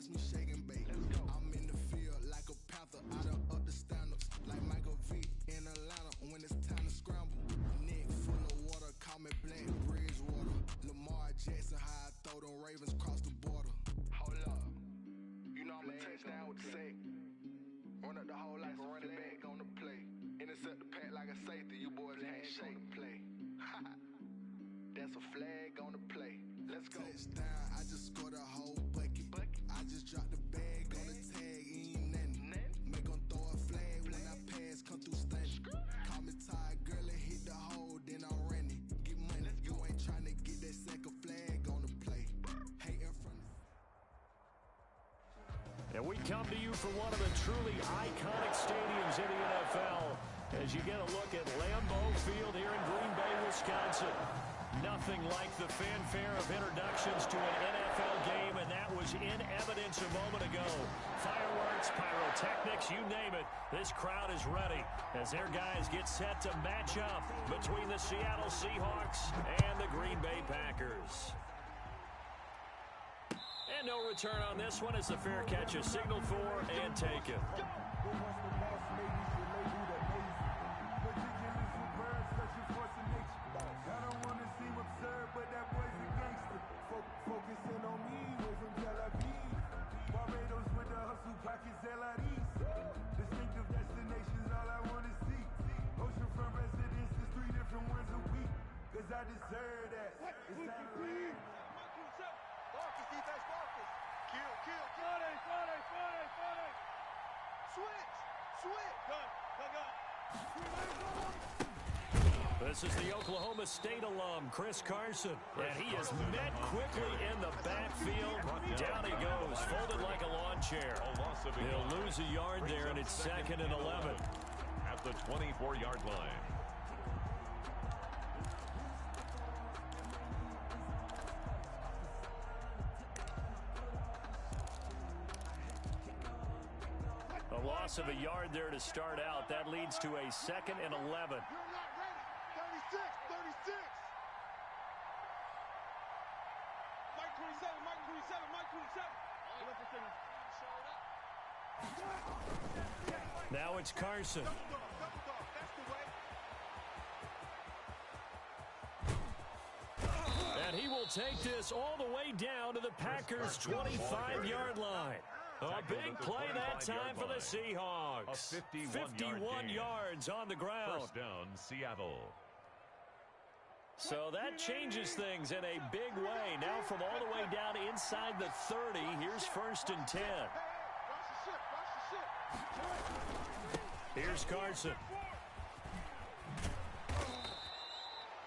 watch me shake and bake. I'm in the field like a panther, out of up the standards. Like Michael V in Atlanta when it's time to scramble. Neck full of water, call me Black Bridgewater. Lamar Jackson, how I throw them Ravens cross the border. Hold up, you know I'm a touchdown with the sack. Run up the whole like a running back on the play. Intercept the pack like a safety, you boys ain't shake the play. That's a flag on the play. Let's go. Touchdown, I just scored a whole bucket. I just dropped the bag on the tag, ain't nothing. Make them throw a flag when I pass, come through stunning. Call me tired, girl, it hit the hole, then I'm running. Get money, you ain't trying to get that second flag on the play. Hating from And we come to you from one of the truly iconic stadiums in the NFL as you get a look at Lambeau Field here in Green Bay, Wisconsin. Nothing like the fanfare of introductions to an NFL game, and that was in evidence a moment ago. Fireworks, pyrotechnics, you name it. This crowd is ready as their guys get set to match up between the Seattle Seahawks and the Green Bay Packers. And no return on this one as the fair catch is signaled for and taken. I don't want to seem absurd, but that boy's a gangster. Focusing on me, way from Tel Aviv. Barbados with the hustle pockets, LIDs. Distinctive destinations, all I want to see. Oceanfront residences, 3 different ones a week. Cause I deserve that. It's time to leave. Marcus, defense, Marcus. Kill. Friday. Switch. Gun. This is the Oklahoma State alum, Chris Carson, and he is met quickly in the backfield. Down he goes, folded like a lawn chair. He'll lose a yard there, and it's 2nd and 11. At the 24-yard line. A loss of a yard there to start out. That leads to a 2nd and 11. 36. Mike 27. Now it's Carson. And he will take this all the way down to the Packers' 25-yard line. A big play that time for the Seahawks. 51 yards on the ground. First down, Seattle. So that changes things in a big way. Now from all the way down inside the 30, here's 1st and 10. Here's Carson.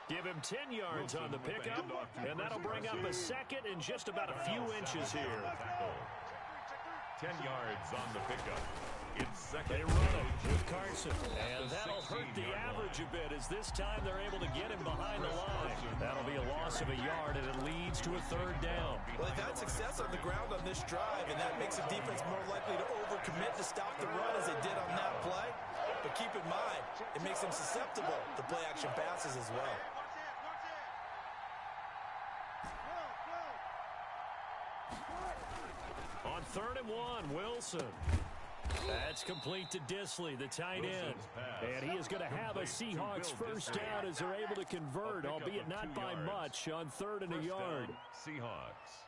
Give him 10 yards on the pickup, and that'll bring up a 2nd and just about a few inches here. 10 yards on the pickup. It's 2nd. They run it with Carson, and that'll hurt the average a bit as this time they're able to get him behind the line. That'll be a loss of a yard, and it leads to a 3rd down. Well, they've had success on the ground on this drive, and that makes the defense more likely to overcommit to stop the run as they did on that play. But keep in mind, it makes them susceptible to play-action passes as well. On 3rd and 1, Wilson. That's complete to Disley, the tight end. And he is going to have a Seahawks first down as they're able to convert, albeit not by much, on 3rd and a yard. Seahawks.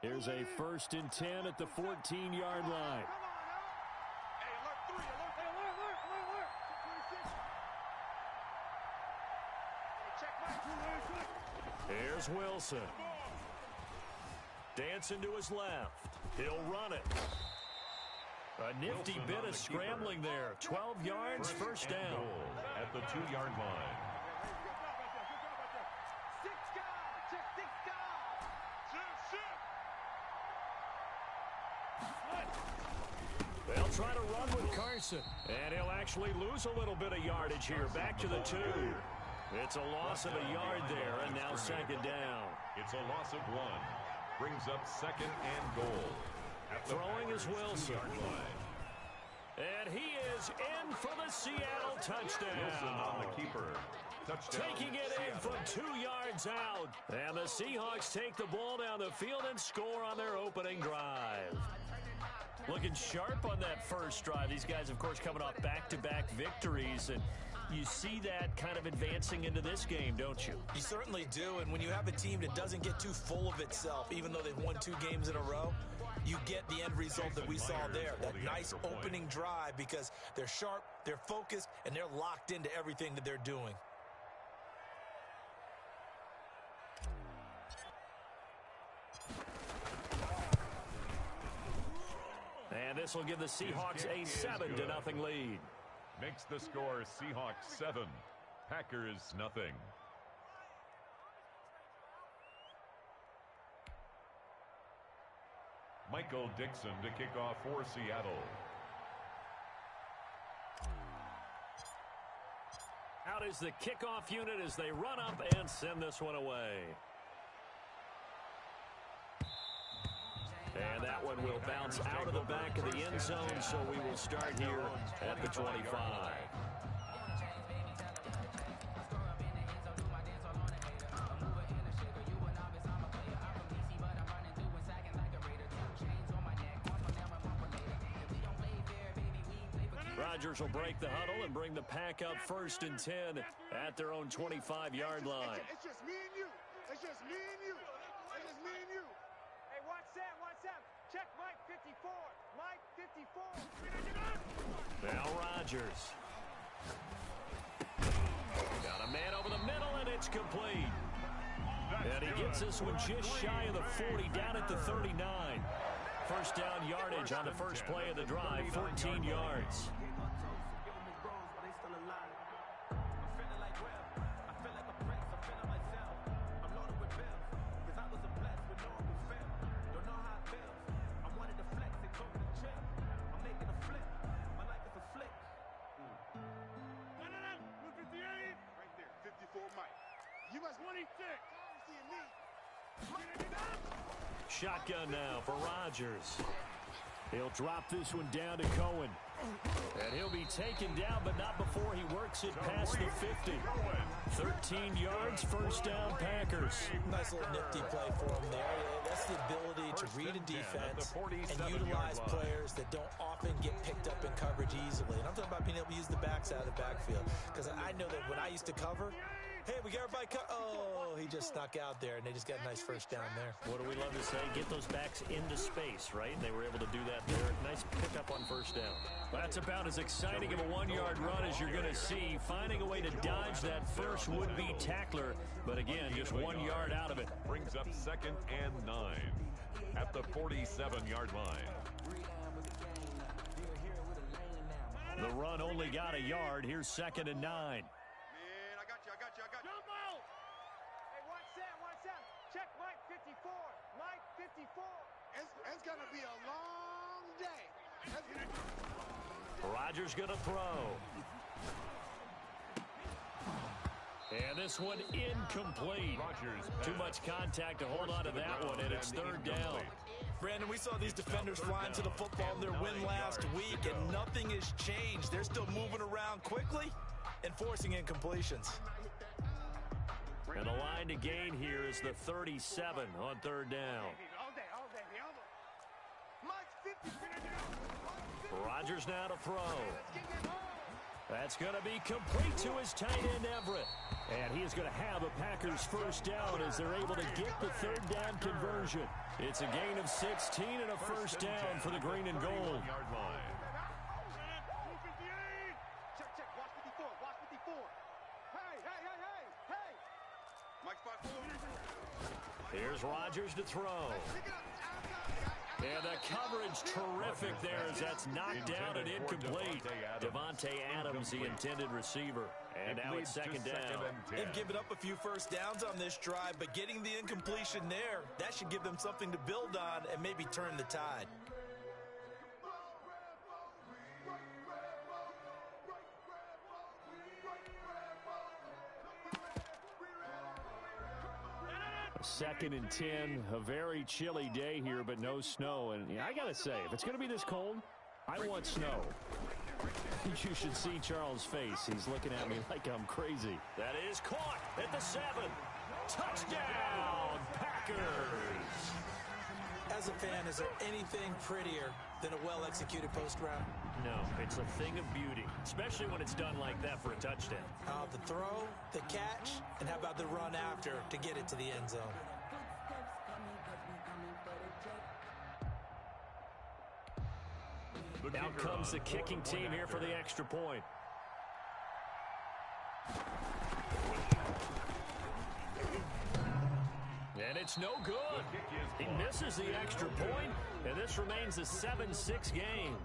Here's a 1st and 10 at the 14-yard line. Here's Wilson. Dancing to his left. He'll run it. A nifty bit of scrambling there. 12 yards, first down. At the 2-yard line. They'll try to run with Carson. And he'll actually lose a little bit of yardage here. Back to the 2. It's a loss of a yard there, and now 2nd down. It's a loss of 1. Brings up 2nd and goal. Throwing is Wilson. And he is in for the Seattle touchdown. Wilson on the keeper. Touchdown. Taking it in from 2 yards out. And the Seahawks take the ball down the field and score on their opening drive. Looking sharp on that first drive. These guys, of course, coming off back-to-back victories. And you see that kind of advancing into this game, don't you? You certainly do. And when you have a team that doesn't get too full of itself, even though they've won 2 games in a row, you get the end result that we saw there. That nice opening drive because they're sharp, they're focused, and they're locked into everything that they're doing. And this will give the Seahawks a 7-0 lead. Makes the score Seahawks 7, Packers nothing. Michael Dixon to kick off for Seattle. Out is the kickoff unit as they run up and send this one away. And that one will bounce out of the back of the end zone, so we will start here at the 25. Rodgers will break the huddle and bring the pack up 1st and 10 at their own 25-yard line. It's just me and you. It's just me and you. It's just me and you. Hey, watch Sam, watch Sam. Check Mike 54. Mike 54. Now Rodgers. Got a man over the middle, and it's complete. And he gets this one just shy of the 40, down at the 39. First down yardage on the first play of the drive, 14 yards. Shotgun now for Rodgers. He'll drop this one down to Cohen. And he'll be taken down, but not before he works it past the 50. 13 yards, first down, Packers. Nice little nifty play for him there. That's the ability to read a defense and utilize players that don't often get picked up in coverage easily. And I'm talking about being able to use the backs out of the backfield. Because I know that when I used to cover, hey, we got everybody oh, he just snuck out there, and they just got a nice first down there. What do we love to say? Get those backs into space, right? And they were able to do that there. Nice pickup on first down. That's about as exciting of a 1-yard run as you're going to see. Finding a way to dodge that first would-be tackler. But again, just 1 yard out of it. Brings up 2nd and 9 at the 47-yard line. The run only got a yard. Here's 2nd and 9. Man, I got you. Jumbo! Hey, watch Sam. Check Mike 54. Mike 54. It's going to be a long day. Rodgers going to throw. And this one incomplete. Too much contact to hold on to that one, and it's 3rd down. Brandon, we saw these defenders flying to the football in their win last week, and nothing has changed. They're still moving around quickly and forcing incompletions. And the line to gain here is the 37 on 3rd down. All day. Mike's 50. Rodgers now to throw. That's going to be complete to his tight end, Everett. And he is going to have a Packers first down as they're able to get the 3rd down conversion. It's a gain of 16 and a first down for the green and gold. Check. Watch 54. Hey. Mike's 54. Here's Rodgers to throw. And the coverage terrific there as that's knocked down and incomplete. Devontae Adams, the intended receiver. And now it's 2nd down. They've given up a few first downs on this drive, but getting the incompletion there, that should give them something to build on and maybe turn the tide. Second and 10, a very chilly day here, but no snow. And I got to say, if it's going to be this cold, I want snow. You should see Charles' face. He's looking at me like I'm crazy. That is caught at the 7. Touchdown, Packers! As a fan, is there anything prettier than a well-executed post route? No, it's a thing of beauty, especially when it's done like that for a touchdown. The throw, the catch, and how about the run after to get it to the end zone? Out comes the kicking team here for the extra point. And it's no good. He misses the extra point, and this remains a 7-6 game.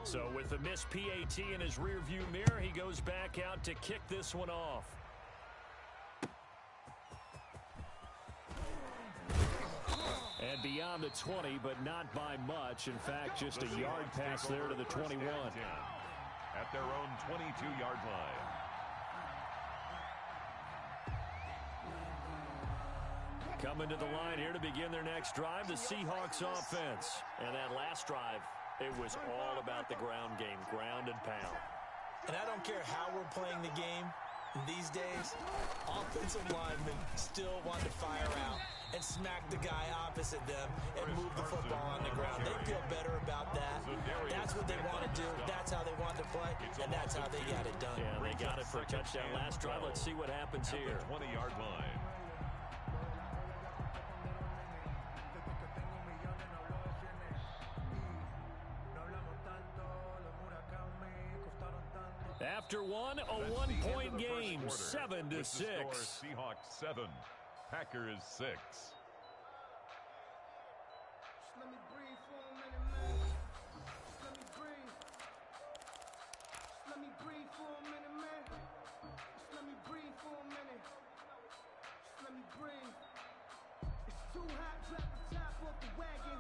So with the missed PAT in his rearview mirror, he goes back out to kick this one off. And beyond the 20, but not by much. In fact, just a yard pass there to the 21. At their own 22-yard line. Coming to the line here to begin their next drive, the Seahawks offense. And that last drive, it was all about the ground game, ground and pound. And I don't care how we're playing the game these days, offensive linemen still want to fire out and smack the guy opposite them and move the football on the ground. They feel better about that. That's what they want to do. That's how they want to play, and that's how they got it done. Yeah, they got it for a touchdown last drive. Let's see what happens here. 20-yard line. After one, a one-point game, 7-6. Seahawks 7, Packers 6. Let me breathe for a minute, man. Let me breathe. Let me breathe for a minute, man. Let me breathe for a minute. Let me breathe. It's too hot, drop the top off the wagon.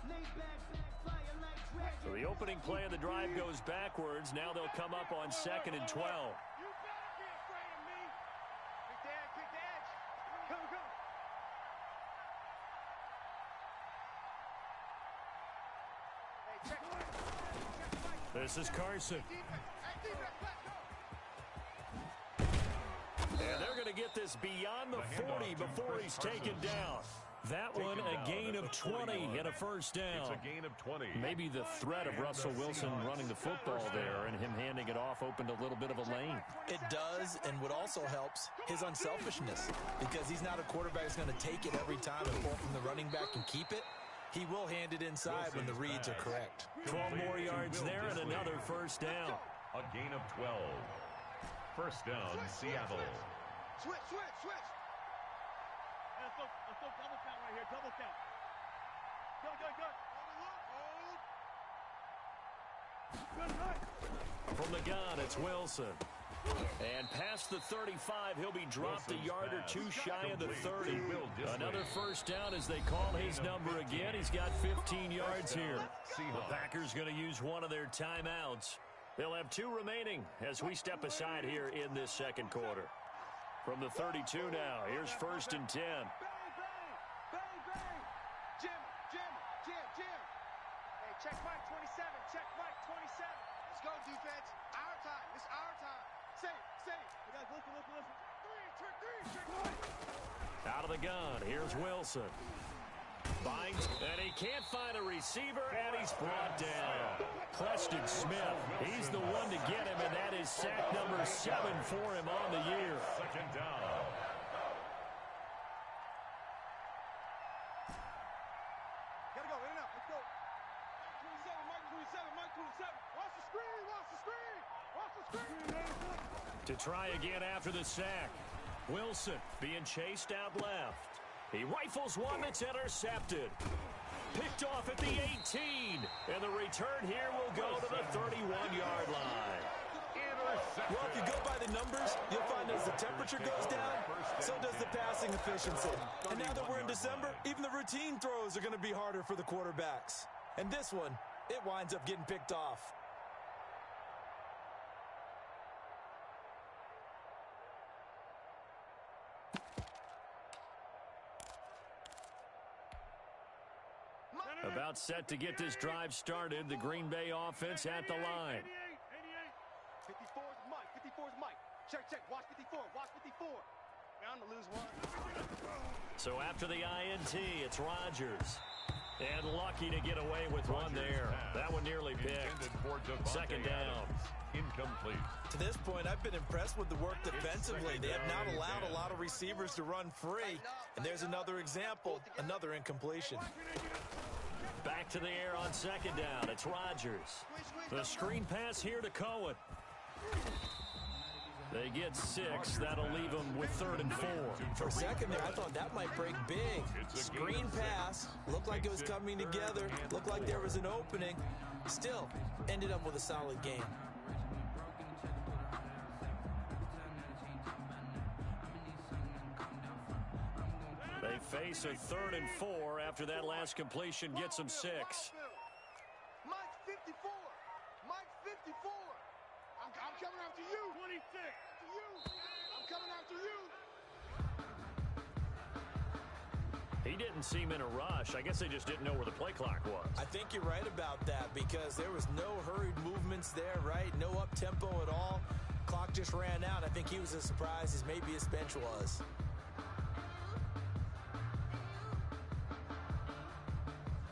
Lay back, fire like dragon. So the opening play of the drive goes backwards. Now they'll come up on 2nd and 12. You better be afraid of me. Kick the edge. Go. Hey, check Mike. This is Carson. And they're going to get this beyond the 40 before he's taken down. That one, a gain of 20 and a first down. It's a gain of 20. Maybe the threat of Russell Wilson running the football there and him handing it off opened a little bit of a lane. It does, and what also helps, his unselfishness. Because he's not a quarterback that's going to take it every time and pull from the running back and keep it. He will hand it inside when the reads are correct. 12 more yards there and another first down. A gain of 12. First down, Seattle. Switch. Let's go double count right here, double count. Good. From the gun, it's Wilson. And past the 35, he'll be dropped a yard or two shy of the 30. Another first down as they call his number again. He's got 15 yards here. The Packers going to use one of their timeouts. They'll have 2 remaining as we step aside here in this second quarter. From the 32 now, here's 1st and 10. Bang. Jim. Hey, check Mike 27. Check Mike 27. Let's go, defense. Our time. It's our time. Say it. You guys listen. Check 3. Out of the gun, here's Wilson. Binds, and he can't find a receiver, and he's brought down. Preston Smith, he's the one to get him, and that is sack number 7 for him on the year. Second down. Gotta go, in and out. Let's go. Mike 27. Watch the screen. To try again after the sack. Wilson being chased out left. He rifles one that's intercepted. Picked off at the 18. And the return here will go to the 31-yard line. Well, if you go by the numbers, you'll find as the temperature goes down, so does the passing efficiency. And now that we're in December, even the routine throws are going to be harder for the quarterbacks. And this one, it winds up getting picked off. About set to get this drive started. The Green Bay offense at the line. 54 is Mike. 54 is Mike. Check, check. Watch 54. Watch 54. Bound to lose one. So after the INT, it's Rodgers. And lucky to get away with one there. That one nearly picked. Second down. Incomplete. To this point, I've been impressed with the work defensively. They have not allowed a lot of receivers to run free. And there's another example, another incompletion. Back to the air on second down. It's Rodgers. The screen pass here to Cohen. They get 6. That'll leave them with 3rd and 4. For a second there, I thought that might break big. Screen pass. Looked like it was coming together. Looked like there was an opening. Still, ended up with a solid game. They face a 3rd and 4 after that last completion gets them 6. Mike's 54. Mike's 54. I'm coming after you. 26. I'm coming after you. He didn't seem in a rush. I guess they just didn't know where the play clock was. I think you're right about that because there was no hurried movements there, right? No up-tempo at all. Clock just ran out. I think he was as surprised as maybe his bench was.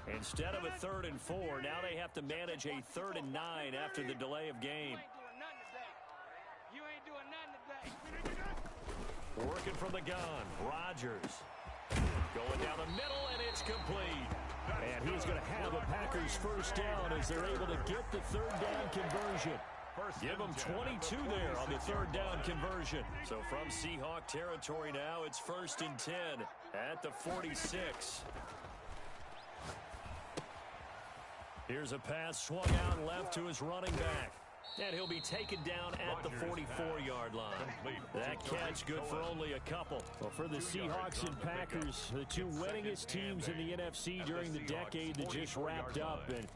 Instead of a 3rd and 4, now they have to manage a 3rd and 9 after the delay of game. You ain't doing nothing today. Working from the gun, Rodgers. Going down the middle, and it's complete. And he's going to have a Packers first down as they're able to get the 3rd down conversion. Give them 22 there on the 3rd down conversion. So from Seahawk territory now, it's 1st and 10 at the 46. Here's a pass swung out left to his running back. And he'll be taken down at the 44-yard line. That catch good for only a couple. Well, for the Seahawks and Packers, the two winningest teams in the NFC during the decade that just wrapped up. And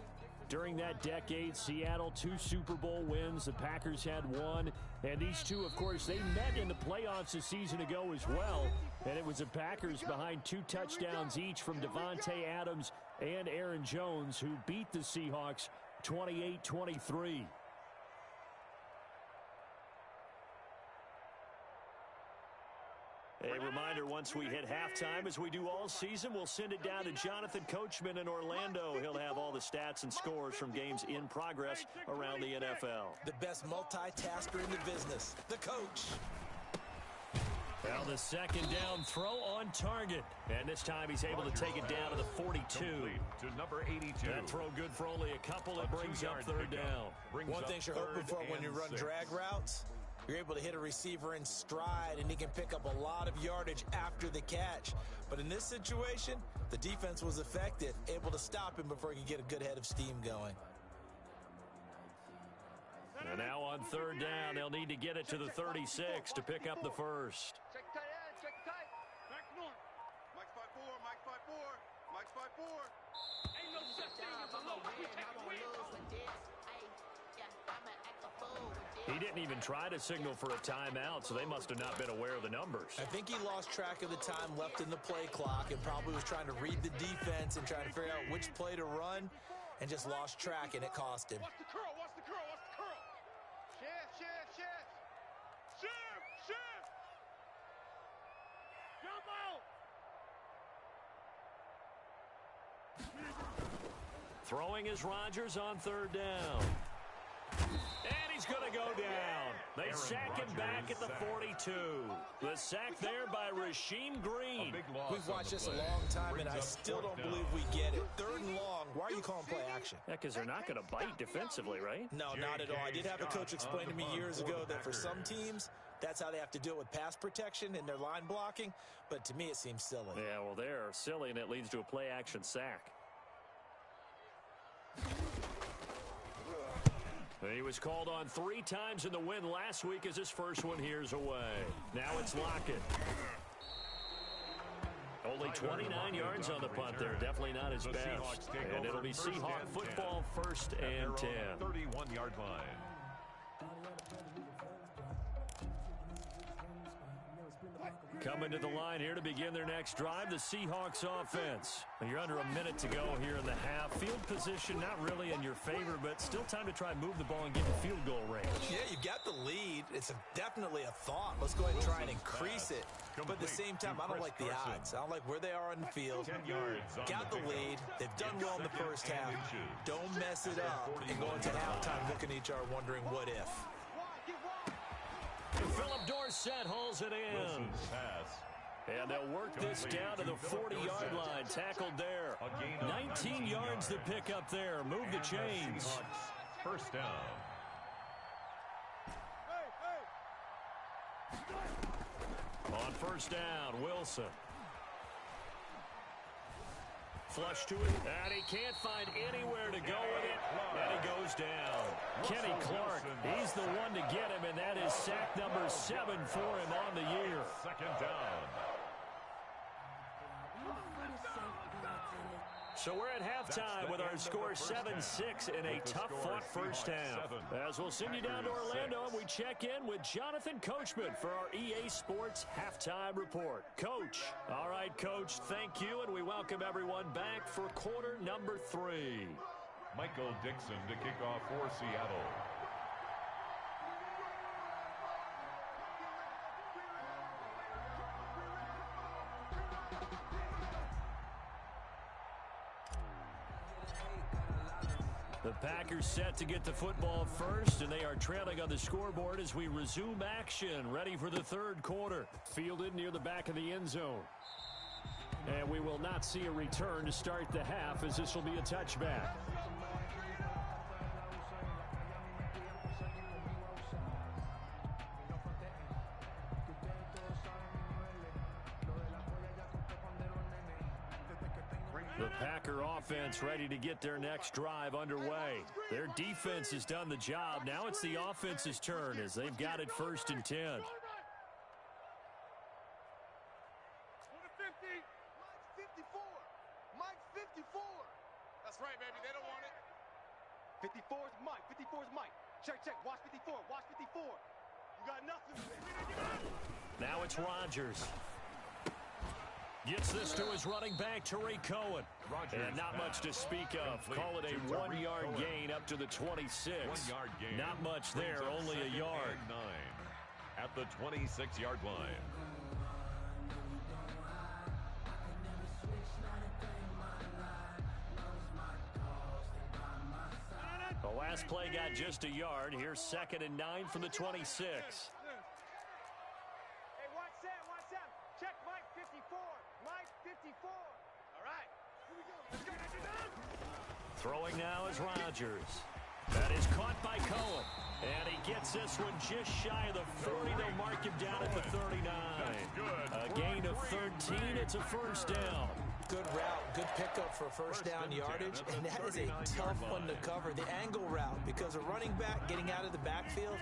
during that decade, Seattle 2 Super Bowl wins. The Packers had 1. And these two, of course, they met in the playoffs a season ago as well. And it was the Packers behind 2 touchdowns each from Devontae Adams and Aaron Jones, who beat the Seahawks 28-23. A reminder, once we hit halftime, as we do all season, we'll send it down to Jonathan Coachman in Orlando. He'll have all the stats and scores from games in progress around the NFL. The best multitasker in the business, the coach. Well, the second down throw on target. And this time he's able to take it down to the 42. To number 82. That throw good for only a couple. It brings up 3rd down. One thing you're hoping for when you run drag routes, you're able to hit a receiver in stride, and he can pick up a lot of yardage after the catch. But in this situation, the defense was effective, able to stop him before he could get a good head of steam going. And now on 3rd down, they'll need to get it to the 36 to pick up the first. Check tight end. Check tight. Back north. Mike's 5'4. Mike's 5'4. Mike's 5'4. Ain't no such thing as a low. We take a win. He didn't even try to signal for a timeout, so they must have not been aware of the numbers. I think he lost track of the time left in the play clock and probably was trying to read the defense and trying to figure out which play to run and just lost track, and it cost him. Watch the curl. Watch the curl. Watch the curl. Shift. Jump out. Throwing is Rodgers on 3rd down. And he's going to go down. They sack him back at the 42. The sack there by Rasheem Green. We've watched this a long time, and I still don't believe we get it. 3rd and long. Why are you calling play action? Yeah, because they're not going to bite defensively, right? No, not at all. I did have a coach explain to me years ago that for some teams, that's how they have to deal with pass protection and their line blocking. But to me, it seems silly. Yeah, well, they're silly, and it leads to a play-action sack. He was called on 3 times in the win last week as his first one here's away. Now it's Lockett. Only 29 yards on the punt there. Definitely not his best. And it'll be Seahawk football 1st and 10. 31-yard line. Coming to the line here to begin their next drive, the Seahawks offense. You're under a minute to go here in the half. Field position not really in your favor, but still time to try and move the ball and get in field goal range. Yeah, you've got the lead. It's definitely a thought. Let's go ahead and try and increase it. But at the same time, I don't like the odds. I don't like where they are on the field. Got the lead. They've done well in the first half. Don't mess it up and go into halftime looking at each other wondering what if. Philip Dorsett hauls it in. And they'll work this down to the 40-yard line. Tackled there. 19 yards to pick up there. Move the chains. First down. On first down, Wilson. Flush to it, and he can't find anywhere to go with it, and he goes down. Kenny Clark, he's the one to get him, and that is sack number 7 for him on the year. Second down. So we're at halftime with our score 7-6 in a tough-fought first half. As we'll send you down to Orlando, and we check in with Jonathan Coachman for our EA Sports Halftime Report. Coach. All right, Coach, thank you, and we welcome everyone back for quarter number 3. Michael Dixon to kick off for Seattle. The Packers set to get the football first, and they are trailing on the scoreboard as we resume action, ready for the third quarter. Fielded near the back of the end zone. And we will not see a return to start the half, as this will be a touchback. The Packer offense ready to get their next drive underway. Their defense has done the job. Now it's the offense's turn as they've got it 1st and 10. Mike 54. That's right, baby. They don't want it. 54 is Mike. 54 is Mike. Check. Watch 54. Watch 54. You got nothing. Now it's Rodgers. Gets this to his running back, Tariq Cohen. And not much to speak of. Call it a 1-yard gain up to the 26. 1-yard gain. Not much there, only a yard. 9 at the 26-yard line. The last play got just a yard. Here's 2nd and 9 from the 26. Hey, watch Sam. Check Mike 54. Mike 54. All right. Here we go. Let's go. Throwing now is Rodgers. That is caught by Cohen. And he gets this one just shy of the 40. They'll mark him down at the 39. A gain of 13. It's a first down. Good route, good pickup for first down yardage, and that is a tough one to cover. The angle route, because a running back getting out of the backfield,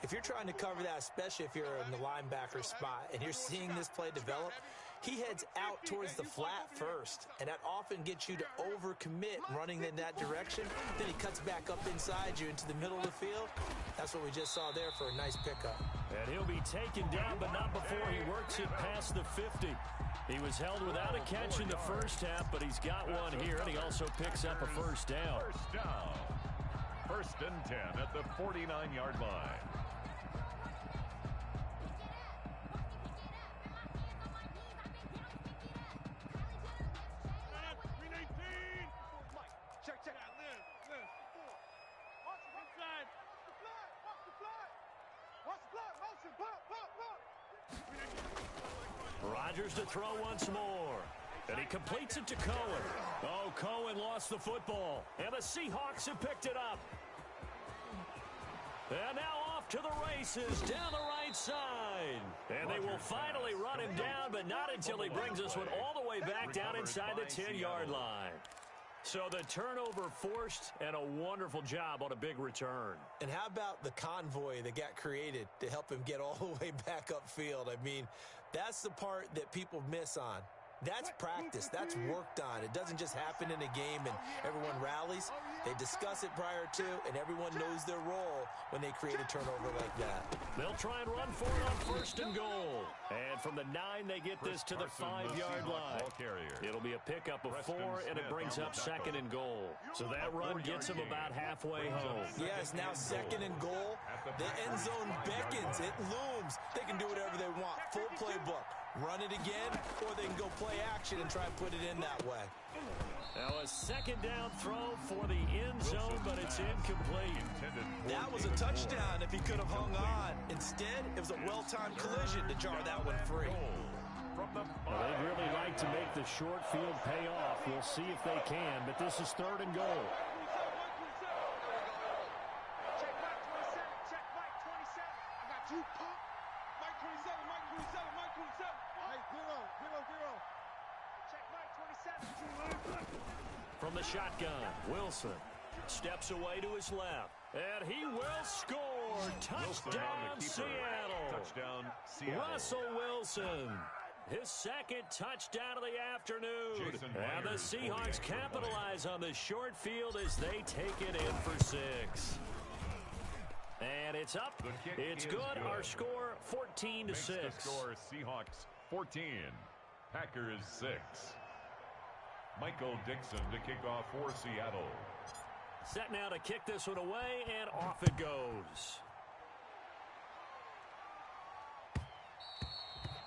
if you're trying to cover that, especially if you're in the linebacker spot and you're seeing this play develop, he heads out towards the flat first, and that often gets you to overcommit running in that direction. Then he cuts back up inside you into the middle of the field. That's what we just saw there for a nice pickup. And he'll be taken down, but not before he works it past the 50. He was held without a catch in the first half, but he's got one here, and he also picks up a first down. First down. 1st and 10 at the 49-yard line. Rodgers to throw once more. And he completes it to Cohen. Oh, Cohen lost the football. And the Seahawks have picked it up. And now off to the races down the right side. And they will finally run him down, but not until he brings this one all the way back down inside the 10-yard line. So the turnover forced, and a wonderful job on a big return. And how about the convoy that got created to help him get all the way back upfield? I mean, that's the part that people miss on. That's practice. That's worked on. It doesn't just happen in a game and everyone rallies. They discuss it prior to, and everyone knows their role when they create a turnover like that. They'll try and run for it on 1st and goal. And from the 9, they get this to the 5-yard line. It'll be a pickup of 4, and it brings up 2nd and goal. So that run gets them about halfway home. Yes, now 2nd and goal. The end zone beckons. It looms. They can do whatever they want. Full playbook. Run it again, or they can go play action and try and put it in that way. Now a 2nd down throw for the end zone, but it's incomplete. That was a touchdown if he could have hung on. Instead, it was a well-timed collision to jar that one free. Well, they'd really like to make the short field pay off. We'll see if they can, but this is 3rd and goal. Check Mike 27. Check Mike 27. I got you, punk. Mike 27. Mike 27. Mike 27. Mike 0. Check Mike 27. From the shotgun, Wilson steps away to his left, and he will score. Touchdown, Seattle. Touchdown, Seattle. Russell Wilson, his 2nd touchdown of the afternoon. And the Seahawks capitalize on the short field as they take it in for 6. And it's up. It's good. Our score, 14-6. The score, Seahawks 14, Packers 6. Michael Dixon to kick off for Seattle. Set now to kick this one away, and off it goes.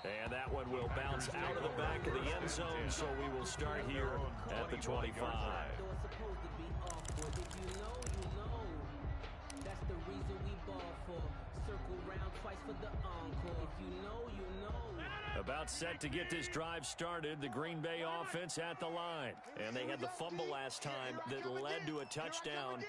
And that one will bounce out of the back of the end zone, so we will start here at the 25. That's the reason we ball for. Circle round twice for the encore. If you know, you know. About set to get this drive started, the Green Bay offense at the line. And they had the fumble last time that led to a touchdown.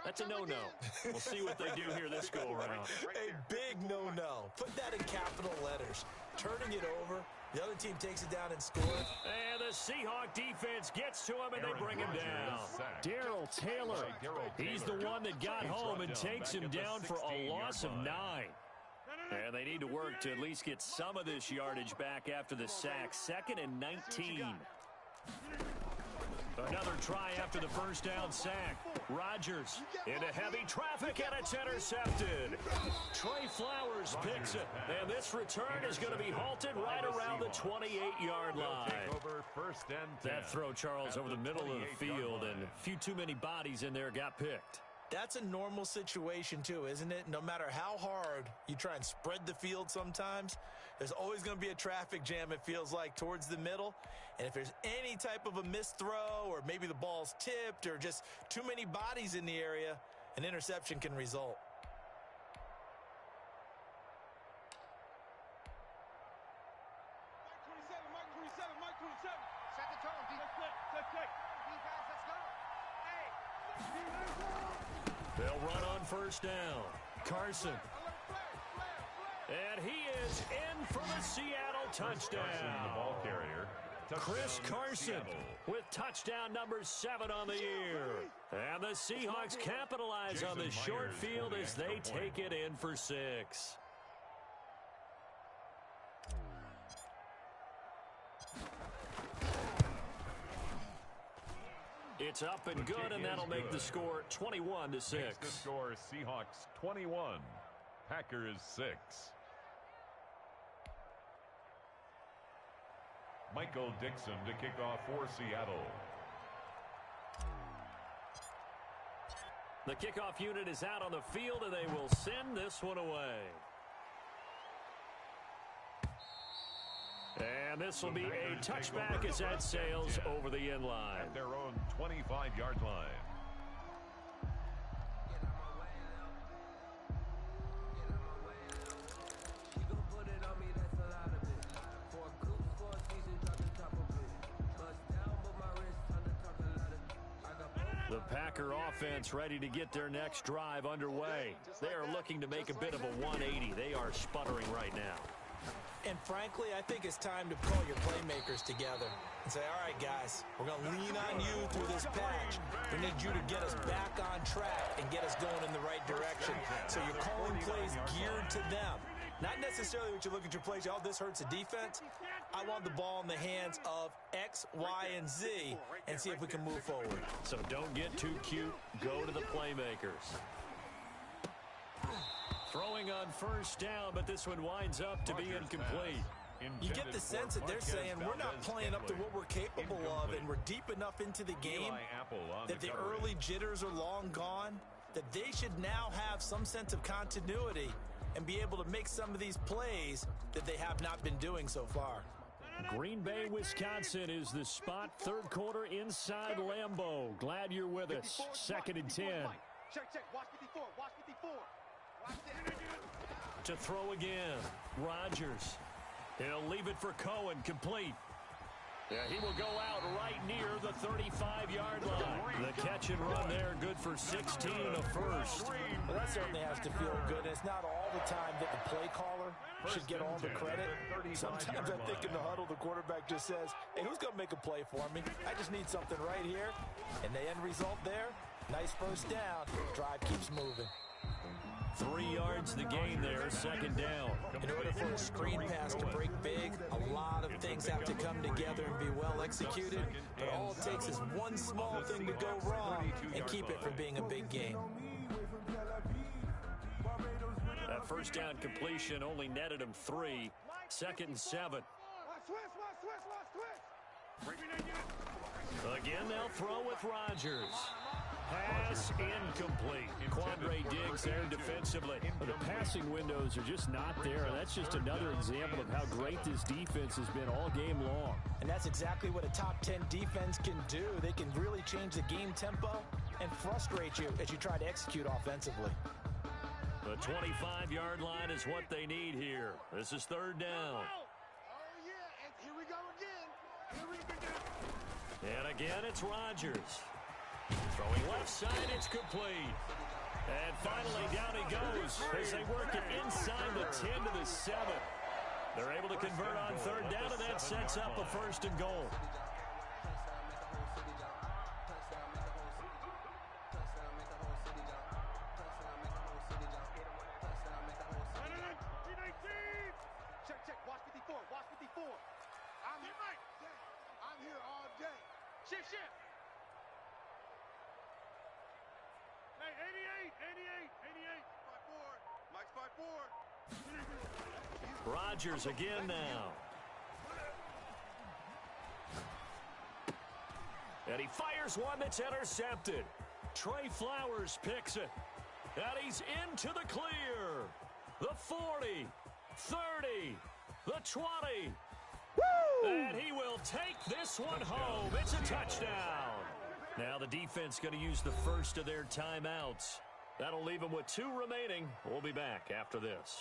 That's a no-no. We'll see what they do here this go-around. A big no-no. Put that in capital letters. Turning it over, the other team takes it down and scores. And the Seahawk defense gets to him, and they bring him down. Darrell Taylor, he's the one that got home and takes him down for a loss of 9. And they need to work to at least get some of this yardage back after the sack. 2nd and 19. Another try after the first down sack. Rodgers into heavy traffic, and it's intercepted. Trey Flowers picks it, and this return is going to be halted right around the 28-yard line. That throw, Charles, over the middle of the field, and a few too many bodies in there got picked. That's a normal situation too, isn't it? No matter how hard you try and spread the field sometimes, there's always going to be a traffic jam, it feels like, towards the middle. And if there's any type of a missed throw, or maybe the ball's tipped, or just too many bodies in the area, an interception can result. Mike 27. Set the tone. Defense, let's go. Hey. They'll run on first down. Carson. And he is in for the Seattle touchdown. The ball carrier. Chris Carson with touchdown number 7 on the year. And the Seahawks capitalize on the short field as they take it in for 6. It's up and good, and that'll make the score 21-6. Makes the score Seahawks 21, Packers 6. Michael Dixon to kick off for Seattle. The kickoff unit is out on the field, and they will send this one away. And this will be a touchback as that sails over the end line. At their own 25-yard line. The Packer offense ready to get their next drive underway. They are looking to make a bit of a 180. They are sputtering right now. And frankly, I think it's time to pull your playmakers together and say, all right, guys, we're going to lean on you through this patch. We need you to get us back on track and get us going in the right direction. So you're calling plays geared to them. Not necessarily what you look at your plays, oh, this hurts the defense. I want the ball in the hands of X, Y, and Z and see if we can move forward. So don't get too cute. Go to the playmakers. Throwing on first down, but this one winds up to be incomplete. You get the sense that they're saying we're not playing up to what we're capable of, and we're deep enough into the game that the early jitters are long gone, that they should now have some sense of continuity and be able to make some of these plays that they have not been doing so far. Green Bay, Wisconsin is the spot. Third quarter inside Lambeau. Glad you're with us. 2nd and 10. Check. Watch 54. Watch 54. Watch it. To throw again. Rodgers. He'll leave it for Cohen. Complete. Yeah, he will go out right near the 35-yard line. The catch and run there, good for 16 and a first. Well, that certainly has to feel good. It's not all the time that the play caller should get all the credit. Sometimes I think in the huddle, the quarterback just says, hey, who's going to make a play for me? I just need something right here. And the end result there, nice first down. Drive keeps moving. 3 yards the gain there, 2nd down. In order for a screen pass to break big, a lot of things have to come together and be well executed. But all it takes is one small thing to go wrong and keep it from being a big game. That first down completion only netted him 3. 2nd and 7. Again, they'll throw with Rodgers. Pass incomplete. Quandre Diggs there defensively. The passing windows are just not there. That's just another example of how great this defense has been all game long. And that's exactly what a top 10 defense can do. They can really change the game tempo and frustrate you as you try to execute offensively. The 25-yard line is what they need here. This is 3rd down. Oh, yeah, and here we go again. And again, it's Rodgers. Throwing left side, it's complete. And finally, down he goes as they work it inside the 10 to the 7. They're able to convert on 3rd down, and that sets up a 1st and goal. Check. Watch 54. Watch 54. I'm here all day. Shift. Hey, 88. 5-4. Mike's 5-4. Rodgers again now. And he fires one that's intercepted. Trey Flowers picks it. And he's into the clear. The 40, 30, the 20. Woo! And he will take this one home. It's a touchdown. Now the defense going to use the first of their timeouts. That'll leave them with 2 remaining. We'll be back after this.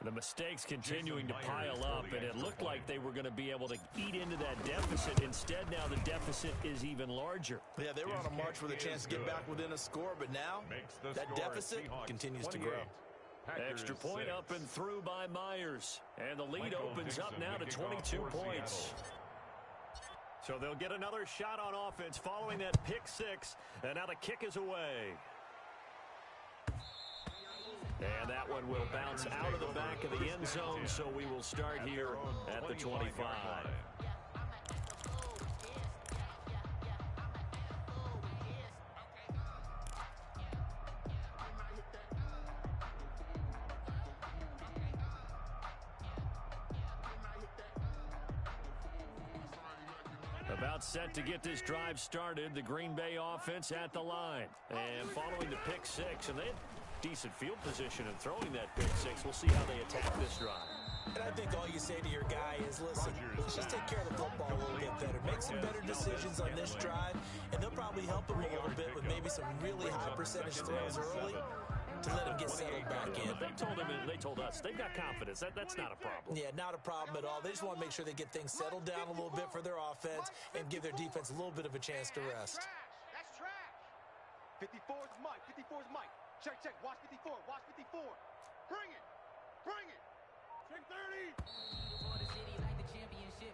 The mistakes continuing to pile up, and it looked like they were going to be able to eat into that deficit. Instead, now the deficit is even larger. Yeah, they were on a march with a chance to get back within a score, but now that deficit continues to grow. Extra point up and through by Myers. And the lead opens up now to 22 points. So they'll get another shot on offense following that pick 6. And now the kick is away. And that one will bounce out of the back of the end zone, so we will start here at the 25. About set to get this drive started, the Green Bay offense at the line. And following the pick 6, and they had decent field position in throwing that pick 6. We'll see how they attack this drive. And I think all you say to your guy is, listen, let's just take care of the football a little bit better. Make some better decisions on this drive, and they'll probably help him a little bit with maybe some really high percentage throws early to let him get settled back in. They told us they've got confidence. That's not a problem. Yeah, not a problem at all. They just want to make sure they get things settled down a little bit for their offense and give their defense a little bit of a chance to rest. That's trash. 54's Mike. 54's Mike. Check. Watch 54. Watch 54. Bring it. Check 30.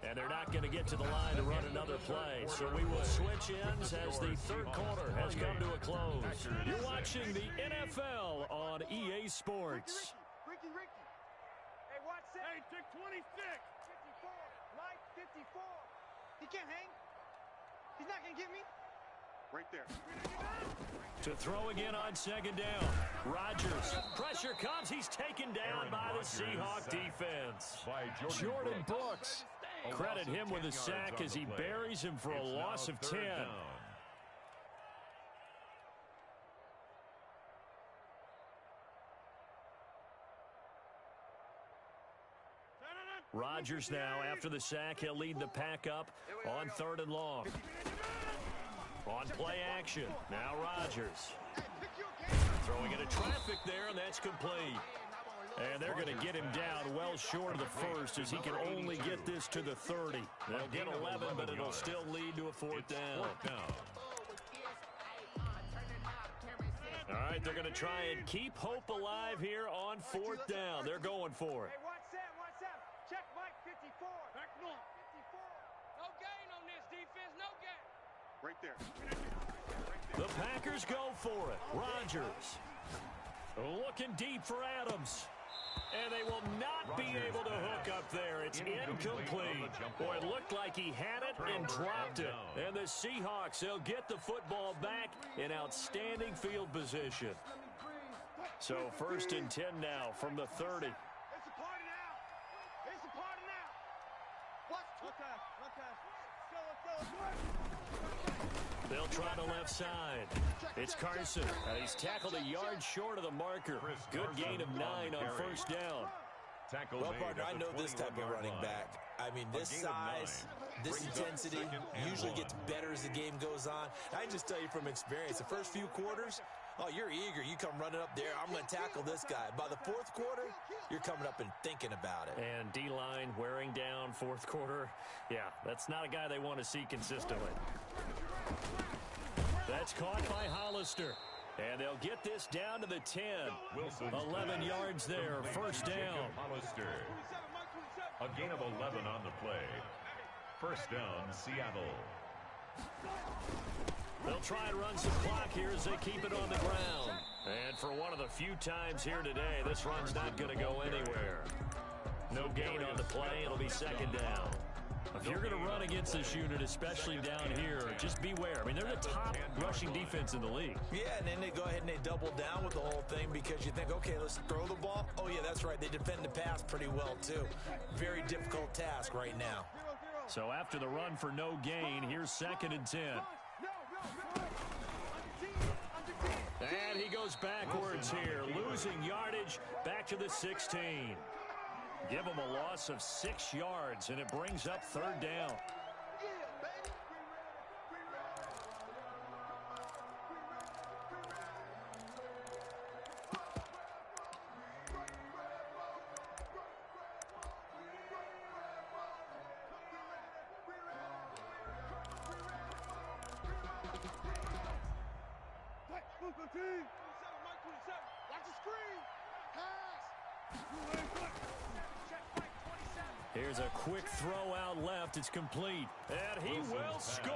And they're not going to get to the line to run another play. So we will switch ends as the third quarter has come to a close. You're watching the NFL on EA Sports. Ricky. check 26. 54, Mike, 54. He can't hang. He's not going to get me. Right there. To throw again on second down. Rodgers. Pressure comes. He's taken down by the Seahawk defense. Jordan Brooks. Credit him with a sack as he buries him for a loss of 10. Rodgers now, after the sack, he'll lead the pack up on 3rd and long. On play action, now Rodgers. Throwing into traffic there, and that's complete. And they're going to get him down well short of the first as he can only get this to the 30. They'll get 11, but it'll still lead to a 4th down. All right, they're going to try and keep hope alive here on 4th down. They're going for it. Hey, watch that. Check Mike, 54. Back north. 54. No gain on this defense, no gain. Right there. The Packers go for it. Rodgers looking deep for Adams. And they will not be able to hook up there. It's incomplete. Boy, it looked like he had it and dropped it. And the Seahawks, they'll get the football back in outstanding field position. So 1st and 10 now from the 30. It's a party now. It's a party now. Watch. Let's go. They'll try the left side. It's Carson. He's tackled a yard short of the marker. Good gain of 9 on 1st down. Well, partner, I know this type of running back. I mean, this size, this intensity usually gets better as the game goes on. I can just tell you from experience, the first few quarters, oh, you're eager. You come running up there, I'm going to tackle this guy. By the 4th quarter, you're coming up and thinking about it. And D-line wearing down 4th quarter. Yeah, that's not a guy they want to see consistently. That's caught by Hollister. And they'll get this down to the 10. 11 yards there, 1st down. Hollister. A gain of 11 on the play. 1st down, Seattle. They'll try and run some clock here as they keep it on the ground. And for one of the few times here today, this run's not going to go anywhere. No gain on the play. It'll be 2nd down. If you're going to run against this unit, especially down here, just beware. I mean, they're the top rushing defense in the league. Yeah, and then they go ahead and they double down with the whole thing because you think, okay, let's throw the ball. Oh, yeah, that's right. They defend the pass pretty well, too. Very difficult task right now. So after the run for no gain, here's 2nd and 10. And he goes backwards here, losing yardage back to the 16. Give him a loss of 6 yards, and it brings up 3rd down. Here's a quick throw out left. It's complete. And he will score.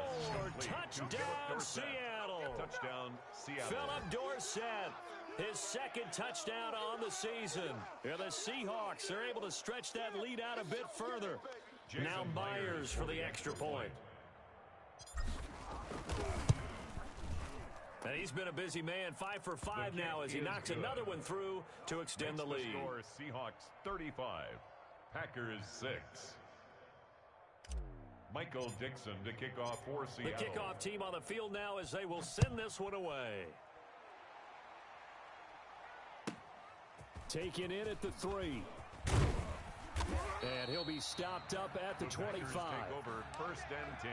Touchdown, Seattle. Touchdown, Seattle. Philip Dorsett, his 2nd touchdown on the season. And the Seahawks are able to stretch that lead out a bit further. Now Myers for the extra point. And he's been a busy man, 5 for 5 now as he knocks another one through to extend the lead. Score, Seahawks 35, Packers 6. Michael Dixon to kick off for Seattle. The kickoff team on the field now as they will send this one away. Taken in at the 3. And he'll be stopped up at the 25. Take over 1st and 10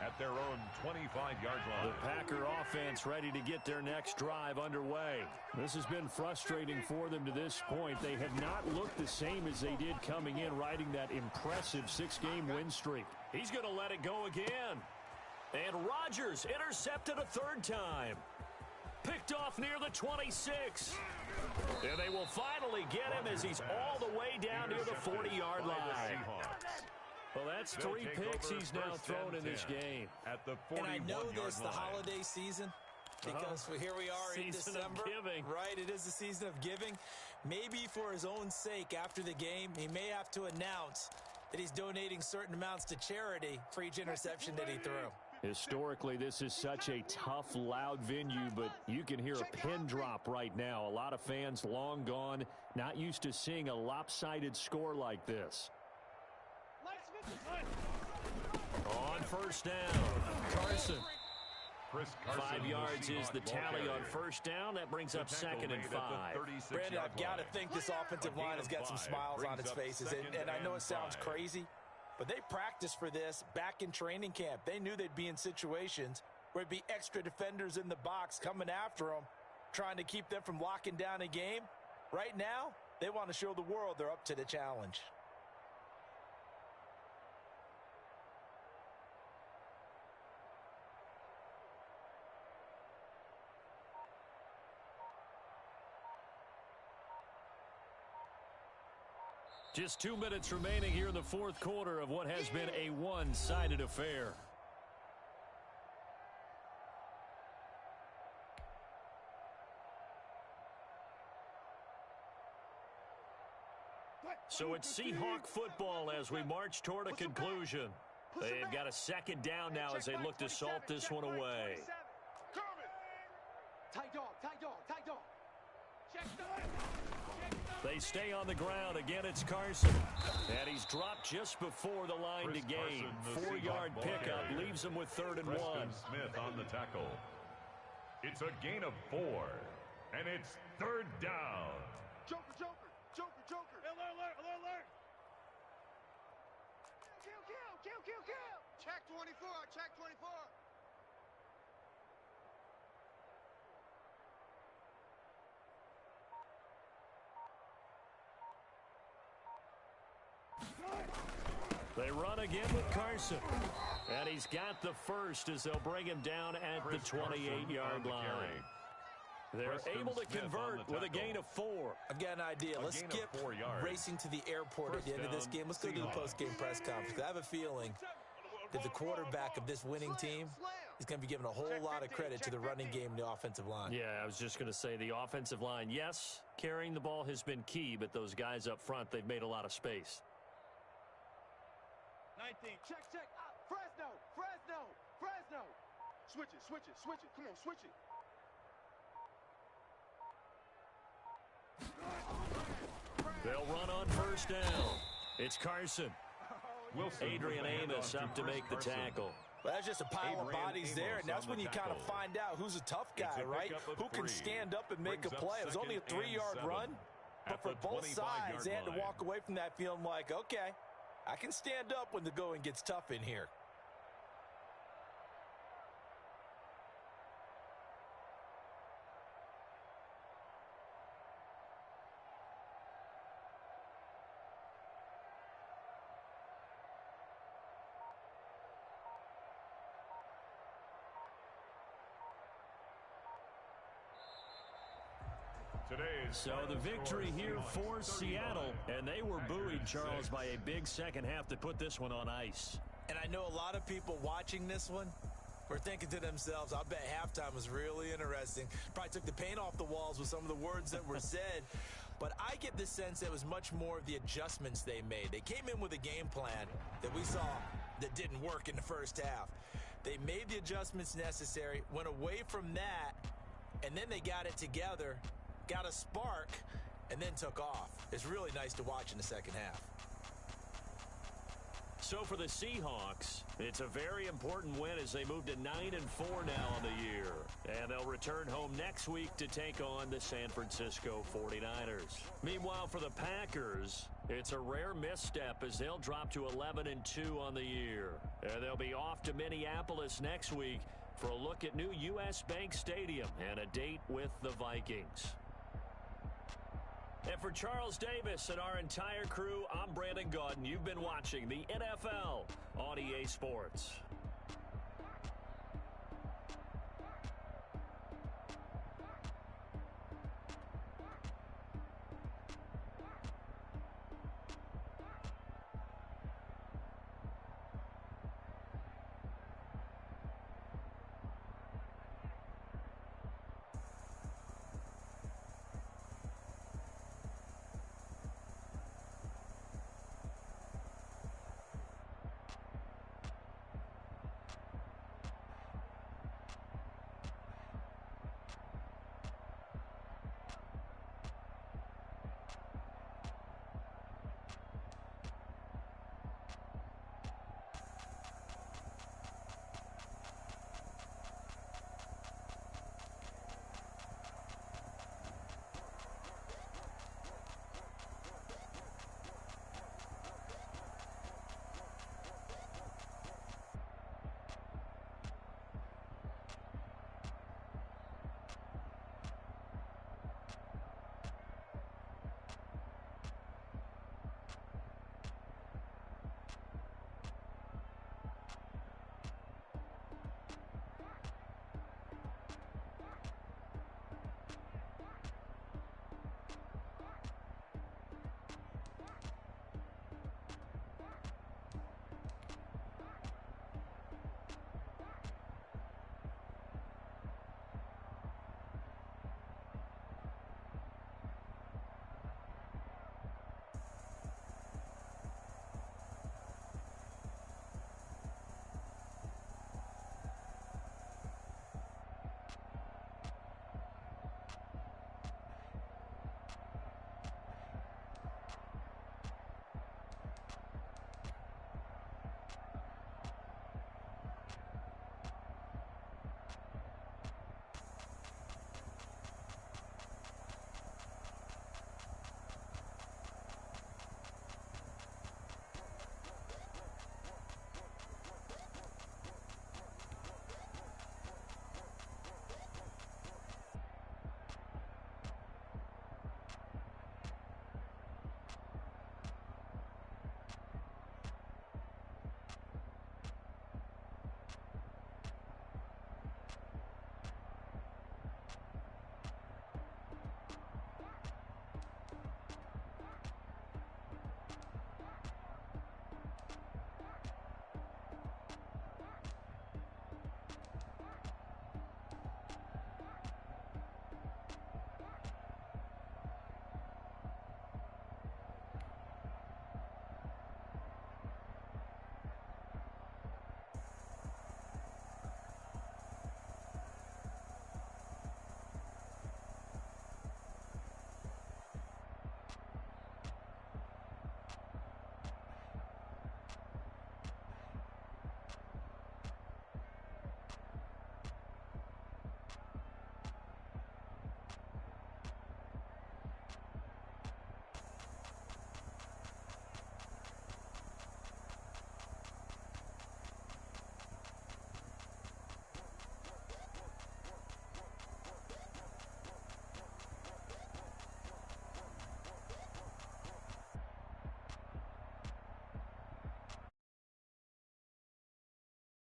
at their own 25-yard line. The Packer offense ready to get their next drive underway. This has been frustrating for them to this point. They have not looked the same as they did coming in, riding that impressive 6-game win streak. He's going to let it go again. And Rodgers intercepted a 3rd time. Picked off near the 26. And they will finally get him as he's all the way down near the 40-yard line. Well, that's 3 picks he's now thrown in this game. At the and I know 41-yard this, the line. holiday season, because here we are in December. Of giving. Right, it is the season of giving. Maybe for his own sake after the game, he may have to announce that he's donating certain amounts to charity for each interception that he threw. Historically, this is such a tough, loud venue, but you can hear a pin drop right now. A lot of fans long gone, not used to seeing a lopsided score like this. On first down, Carson. 5 yards is the tally on first down. That brings up 2nd and 5. Brandon, I've got to think this offensive line has got some smiles on its faces. And I know it sounds crazy, but they practiced for this back in training camp. They knew they'd be in situations where there'd be extra defenders in the box coming after them, trying to keep them from locking down a game. Right now, they want to show the world they're up to the challenge. Just 2 minutes remaining here in the fourth quarter of what has been a one-sided affair. So it's Seahawk football as we march toward a conclusion. They've got a 2nd down now as they look to salt this one away. Tight dog, tight dog, tight dog. Check dog. They stay on the ground. Again, it's Carson. And he's dropped just before the line to gain. 4-yard pickup leaves him with 3rd and 1. Smith on the tackle. It's a gain of 4. And it's 3rd down. Joker, Joker, Joker, Joker. Alert, alert, alert, alert. Kill, kill, kill, kill, kill. Check 24, check 24. They run again with Carson. And he's got the first as they'll bring him down at the 28-yard line. They're able to convert with a gain of 4. I've got an idea. Let's skip racing to the airport at the end of this game. Let's go to the post-game press conference. I have a feeling that the quarterback of this winning team is going to be given a whole lot of credit to the running game and the offensive line. Yeah, I was just going to say the offensive line, yes, carrying the ball has been key, but those guys up front, they've made a lot of space. 19. Check, check. Fresno, Fresno, Fresno. Switch it, switch it, switch it. Come on, switch it. They'll run on first down. It's Carson. Adrian Amos up to make the tackle. Well, that's just a pile of bodies there, and that's when you kind of find out who's a tough guy, right? Who can stand up and make a play. It was only a 3-yard run, but for both sides, they had to walk away from that feeling like, okay, I can stand up when the going gets tough in here. So the victory here for Seattle, and they were buoyed, Charles, by a big second half to put this one on ice. And I know a lot of people watching this one were thinking to themselves, I bet halftime was really interesting. Probably took the paint off the walls with some of the words that were said. But I get the sense that it was much more of the adjustments they made. They came in with a game plan that we saw that didn't work in the first half. They made the adjustments necessary, went away from that, and then they got it together, got a spark, and then took off. It's really nice to watch in the second half. So for the Seahawks, it's a very important win as they move to 9-4 now on the year. And they'll return home next week to take on the San Francisco 49ers. Meanwhile, for the Packers, it's a rare misstep as they'll drop to 11-2 on the year. And they'll be off to Minneapolis next week for a look at new U.S. Bank Stadium and a date with the Vikings. And for Charles Davis and our entire crew, I'm Brandon Gaudin. You've been watching the NFL on EA Sports.